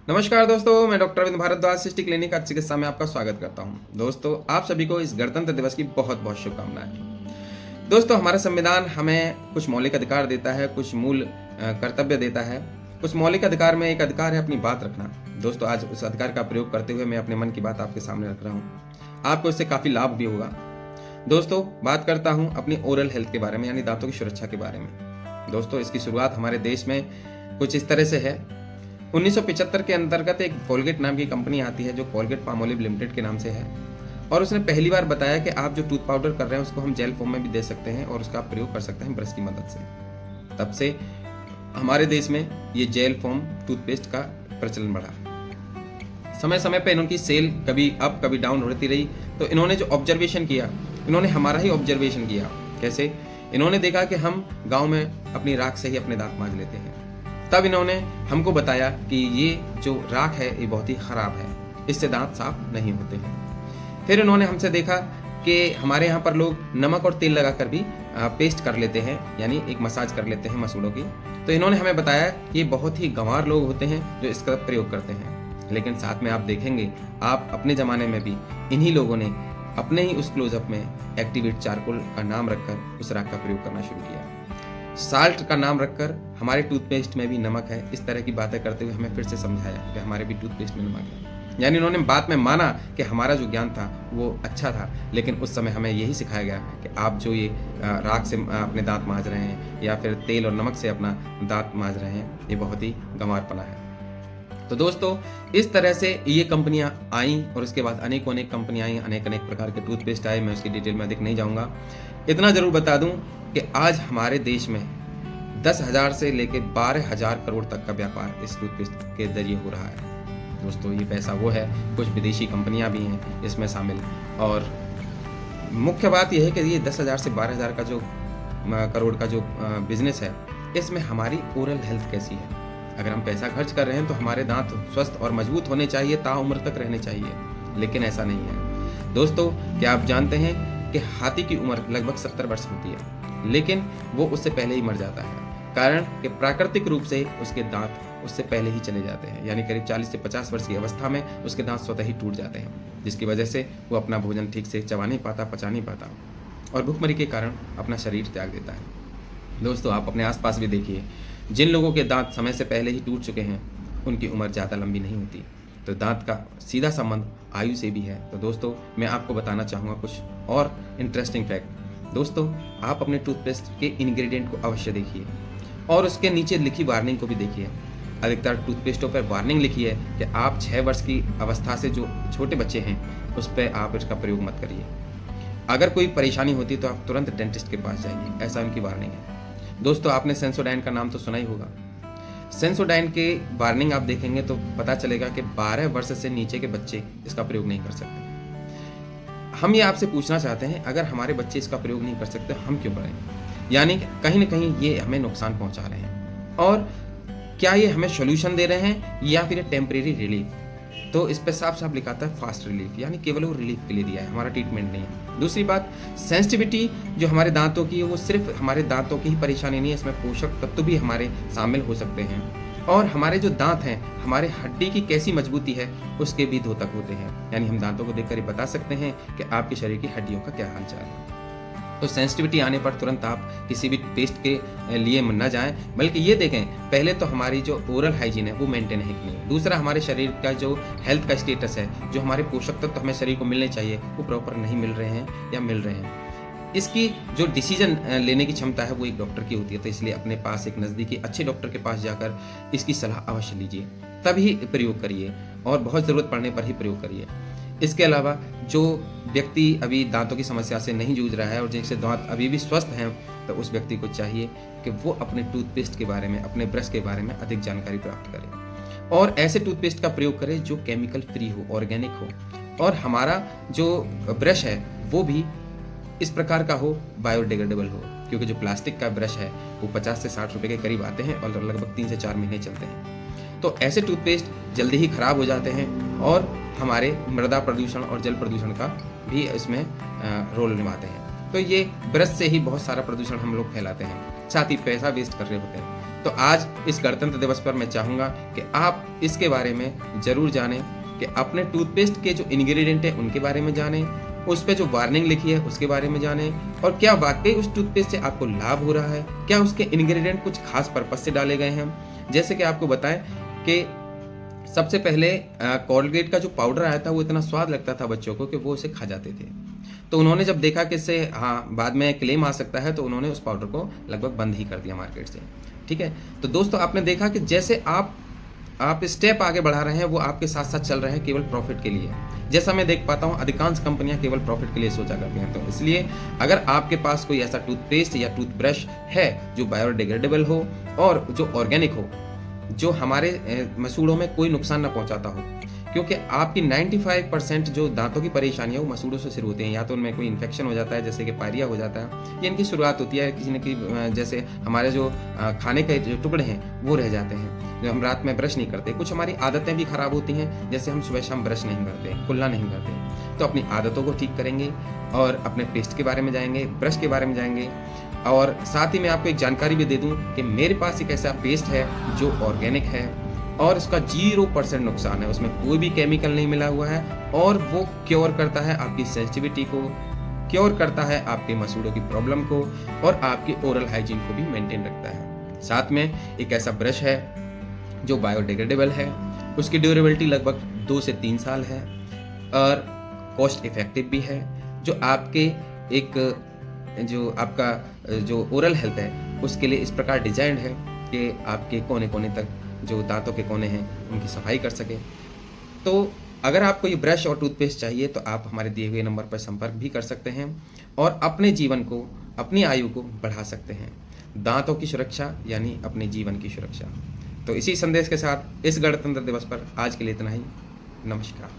नमस्कार दोस्तों, मैं डॉक्टर अरविंद भारद्वाज सृष्टि क्लिनिक आज चिकित्सा में आपका स्वागत करता हूं। दोस्तों, आप सभी को इस गणतंत्र दिवस की बहुत बहुत शुभकामनाएं। दोस्तों, हमारा संविधान हमें कुछ मौलिक अधिकार देता है, कुछ मूल कर्तव्य देता है। कुछ मौलिक अधिकार में एक अधिकार है अपनी बात रखना। दोस्तों, आज उस अधिकार का प्रयोग करते हुए मैं अपने मन की बात आपके सामने रख रहा हूँ। आपको इससे काफी लाभ भी होगा। दोस्तों, बात करता हूँ अपनी ओरल हेल्थ के बारे में, यानी दांतों की सुरक्षा के बारे में। दोस्तों, इसकी शुरुआत हमारे देश में कुछ इस तरह से है। 1975 के अंतर्गत एक कोलगेट नाम की कंपनी आती है जो कोलगेट पामोलिव लिमिटेड के नाम से है, और उसने पहली बार बताया कि आप जो टूथ पाउडर कर रहे हैं उसको हम जेल फॉर्म में भी दे सकते हैं और उसका आप प्रयोग कर सकते हैं ब्रश की मदद से। तब से हमारे देश में ये जेल फॉर्म टूथपेस्ट का प्रचलन बढ़ा। समय समय पर इनकी सेल कभी अप कभी डाउन होती रही, तो इन्होंने जो ऑब्जर्वेशन किया, इन्होंने हमारा ही ऑब्जर्वेशन किया। कैसे? इन्होंने देखा कि हम गाँव में अपनी राख से ही अपने दांत मांज लेते हैं। तब इन्होंने हमको बताया कि ये जो राख है ये बहुत ही खराब है, इससे दांत साफ नहीं होते हैं। फिर इन्होंने हमसे देखा कि हमारे यहाँ पर लोग नमक और तेल लगाकर भी पेस्ट कर लेते हैं, यानी एक मसाज कर लेते हैं मसूड़ों की। तो इन्होंने हमें बताया कि ये बहुत ही गंवार लोग होते हैं जो इसका प्रयोग करते हैं। लेकिन साथ में आप देखेंगे, आप अपने ज़माने में भी इन्हीं लोगों ने अपने ही उस क्लोजअप में एक्टिवेट चारकोल का नाम रखकर उस राख का प्रयोग करना शुरू किया। साल्ट का नाम रखकर हमारे टूथपेस्ट में भी नमक है, इस तरह की बातें करते हुए हमें फिर से समझाया कि हमारे भी टूथपेस्ट में नमक है। यानी उन्होंने बात में माना कि हमारा जो ज्ञान था वो अच्छा था, लेकिन उस समय हमें यही सिखाया गया कि आप जो ये राख से अपने दांत मांज रहे हैं या फिर तेल और नमक से अपना दांत मांज रहे हैं, ये बहुत ही गंवारपना है। तो दोस्तों, इस तरह से ये कंपनियां आई और उसके बाद अनेकों अनेक कंपनियां आई, अनेक अनेक प्रकार के टूथपेस्ट आए। मैं उसकी डिटेल में अधिक नहीं जाऊंगा। इतना जरूर बता दूं कि आज हमारे देश में 10,000 से लेकर 12,000 करोड़ तक का व्यापार इस टूथपेस्ट के जरिए हो रहा है। दोस्तों, ये पैसा वो है, कुछ विदेशी कंपनियां भी हैं इसमें शामिल, और मुख्य बात यह है कि ये 10,000 से 12,000 का जो करोड़ का जो बिजनेस है, इसमें हमारी ओरल हेल्थ कैसी है। अगर हम पैसा खर्च कर रहे हैं तो हमारे दांत स्वस्थ और मजबूत होने चाहिए, ताउम्र तक रहने चाहिए, लेकिन ऐसा नहीं है। दोस्तों, क्या आप जानते हैं कि हाथी की उम्र लगभग 70 वर्ष होती है, लेकिन वो उससे पहले ही मर जाता है। कारण कि प्राकृतिक रूप से उसके दांत उससे पहले ही चले जाते हैं, यानी करीब 40 से 50 वर्ष की अवस्था में उसके दांत स्वतः ही टूट जाते हैं, जिसकी वजह से वो अपना भोजन ठीक से चबा नहीं पाता, पचा नहीं पाता, और भूखमरी के कारण अपना शरीर त्याग देता है। दोस्तों, आप अपने आसपास भी देखिए, जिन लोगों के दांत समय से पहले ही टूट चुके हैं उनकी उम्र ज़्यादा लंबी नहीं होती। तो दांत का सीधा संबंध आयु से भी है। तो दोस्तों, मैं आपको बताना चाहूँगा कुछ और इंटरेस्टिंग फैक्ट। दोस्तों, आप अपने टूथपेस्ट के इंग्रेडिएंट को अवश्य देखिए और उसके नीचे लिखी वार्निंग को भी देखिए। अधिकतर टूथपेस्टों पर वार्निंग लिखी है कि आप 6 वर्ष की अवस्था से जो छोटे बच्चे हैं उस पर आप इसका प्रयोग मत करिए। अगर कोई परेशानी होती तो आप तुरंत डेंटिस्ट के पास जाइए, ऐसा उनकी वार्निंग है। दोस्तों, आपने सेंसोडाइन का नाम तो सुना ही होगा। सेंसोडाइन के वार्निंग आप देखेंगे तो पता चलेगा कि 12 वर्ष से नीचे के बच्चे इसका प्रयोग नहीं कर सकते। हम ये आपसे पूछना चाहते हैं, अगर हमारे बच्चे इसका प्रयोग नहीं कर सकते, हम क्यों करें? यानी कहीं ना कहीं ये हमें नुकसान पहुंचा रहे हैं, और क्या ये हमें सॉल्यूशन दे रहे हैं या फिर टेम्परेरी रिलीफ? तो इस पे साफ साफ लिखा था फास्ट रिलीफ, यानी केवल वो रिलीफ के लिए दिया है, हमारा ट्रीटमेंट नहीं है। दूसरी बात, सेंसिटिविटी जो हमारे दांतों की है वो सिर्फ हमारे दांतों की ही परेशानी नहीं है, इसमें पोषक तत्व भी हमारे शामिल हो सकते हैं, और हमारे जो दांत हैं, हमारे हड्डी की कैसी मजबूती है उसके भी द्योतक होते हैं। यानी हम दांतों को देखकर ही बता सकते हैं कि आपके शरीर की हड्डियों का क्या हालचाल है। तो सेंसिटिविटी आने पर तुरंत आप किसी भी टेस्ट के लिए न जाएं, बल्कि ये देखें पहले तो हमारी जो ओरल हाइजीन है वो मेंटेन है कि नहीं। दूसरा, हमारे शरीर का जो हेल्थ का स्टेटस है, जो हमारे पोषक तत्व हमें शरीर को मिलने चाहिए वो प्रॉपर नहीं मिल रहे हैं या मिल रहे हैं। इसकी जो डिसीजन लेने की क्षमता है वो एक डॉक्टर की होती है। तो इसलिए अपने पास एक नज़दीकी अच्छे डॉक्टर के पास जाकर इसकी सलाह अवश्य लीजिए, तभी प्रयोग करिए, और बहुत ज़रूरत पड़ने पर ही प्रयोग करिए। इसके अलावा जो व्यक्ति अभी दांतों की समस्या से नहीं जूझ रहा है और जिनसे दांत अभी भी स्वस्थ हैं, तो उस व्यक्ति को चाहिए कि वो अपने टूथपेस्ट के बारे में, अपने ब्रश के बारे में अधिक जानकारी प्राप्त करे, और ऐसे टूथपेस्ट का प्रयोग करें जो केमिकल फ्री हो, ऑर्गेनिक हो, और हमारा जो ब्रश है वो भी इस प्रकार का हो, बायोडिग्रेडेबल हो, क्योंकि जो प्लास्टिक का ब्रश है वो 50 से 60 रुपए के करीब आते हैं और लगभग 3 से 4 महीने चलते हैं। तो ऐसे टूथपेस्ट जल्दी ही खराब हो जाते हैं और हमारे मृदा प्रदूषण और जल प्रदूषण का भी इसमें रोल निभाते हैं। तो ये ब्रश से ही बहुत सारा प्रदूषण हम लोग फैलाते हैं, साथ ही पैसा वेस्ट कर रहे होते हैं। तो आज इस गणतंत्र दिवस पर मैं चाहूँगा कि आप इसके बारे में ज़रूर जानें, कि अपने टूथपेस्ट के जो इंग्रेडिएंट है उनके बारे में जानें, उस पे जो वार्निंग लिखी है उसके बारे में जानें, और क्या वाकई उस टूथपेस्ट से आपको लाभ हो रहा है, क्या उसके इंग्रेडिएंट कुछ खास पर्पज से डाले गए हैं। जैसे कि आपको बताएं कि सबसे पहले कोलगेट का जो पाउडर आया था वो इतना स्वाद लगता था बच्चों को कि वो उसे खा जाते थे। तो उन्होंने जब देखा कि इससे बाद में क्लेम आ सकता है, तो उन्होंने उस पाउडर को लगभग बंद ही कर दिया मार्केट से। ठीक है, तो दोस्तों आपने देखा कि जैसे आप स्टेप आगे बढ़ा रहे हैं, वो आपके साथ साथ चल रहे हैं केवल प्रॉफिट के लिए। जैसा मैं देख पाता हूँ अधिकांश कंपनियां केवल प्रॉफिट के लिए सोचा करती हैं। तो इसलिए अगर आपके पास कोई ऐसा टूथपेस्ट या टूथब्रश है जो बायोडिग्रेडेबल हो और जो ऑर्गेनिक हो, जो हमारे मसूड़ों में कोई नुकसान न पहुंचाता हो, क्योंकि आपकी 95% जो दांतों की परेशानी है वो मसूड़ों से शुरू होती हैं। या तो उनमें कोई इन्फेक्शन हो जाता है, जैसे कि पायरिया हो जाता है, या इनकी शुरुआत होती है किसी न किसी, जैसे हमारे जो खाने के जो टुकड़े हैं वो रह जाते हैं, जो हम रात में ब्रश नहीं करते। कुछ हमारी आदतें भी खराब होती हैं, जैसे हम सुबह शाम ब्रश नहीं करते, कुल्ला नहीं करते। तो अपनी आदतों को ठीक करेंगे और अपने पेस्ट के बारे में जाएंगे, ब्रश के बारे में जाएंगे। और साथ ही मैं आपको एक जानकारी भी दे दूं कि मेरे पास एक ऐसा पेस्ट है जो ऑर्गेनिक है और उसका 0% नुकसान है, उसमें कोई भी केमिकल नहीं मिला हुआ है, और वो क्योर करता है आपकी सेंसिटिविटी को, क्योर करता है आपके मसूड़ों की प्रॉब्लम को, और आपकी ओरल हाइजीन को भी मेंटेन रखता है। साथ में एक ऐसा ब्रश है जो बायोडिग्रेडेबल है, उसकी ड्यूरेबिलिटी लगभग 2 से 3 साल है, और कॉस्ट इफेक्टिव भी है, जो आपके जो आपका जो ओरल हेल्थ है उसके लिए इस प्रकार डिजाइंड है कि आपके कोने कोने तक जो दांतों के कोने हैं उनकी सफाई कर सके। तो अगर आपको ये ब्रश और टूथपेस्ट चाहिए तो आप हमारे दिए हुए नंबर पर संपर्क भी कर सकते हैं और अपने जीवन को, अपनी आयु को बढ़ा सकते हैं। दांतों की सुरक्षा यानी अपने जीवन की सुरक्षा। तो इसी संदेश के साथ इस गणतंत्र दिवस पर आज के लिए इतना ही। नमस्कार।